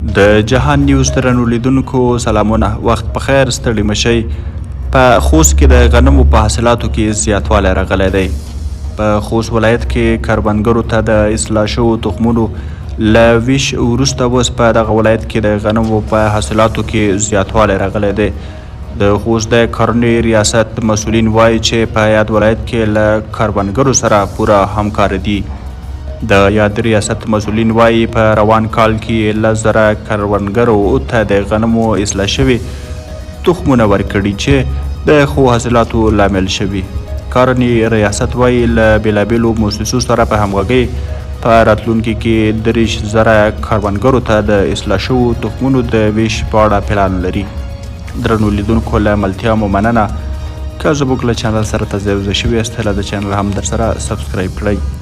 د جهان نیوز درنو لیدونکو سلامونه، وخت په خیر، ستړي مشئ. په خوست کې د غنمو په حاصلاتو کې زیاتوالی راغلی دی. په خوست ولایت کې کروندګرو ته د اصلاح شوو تخمونو له ویش وروسته اوس په دغه ولایت کې د غنمو په حاصلاتو کې زیاتوالی راغلی دی. د خوست د کرنې ریاست مسؤلین وایي چې په یاد ولایت کې له کروندګرو سره پوره همکار دي. د یاد ریاست مسؤلین وایي په روان کال کې 10,000 کروندګرو ته د غنمو اصلاح شوي تخمونه ورکړي چې د ښو حاصلاتو لامل شوي. کرنې ریاست وایي له بېلابېلو مؤسسو سره په همغږۍ په راتلونکي کې 30,000 کروندګرو ته د اصلاح شوو تخمونو د ویش په اړه پلان لري. درنو لیدونکو له ملتیا مو مننه. که زموږ له چینل سره تازه شوي یاست، د چینل هم در سره سبسکرایب کړئ.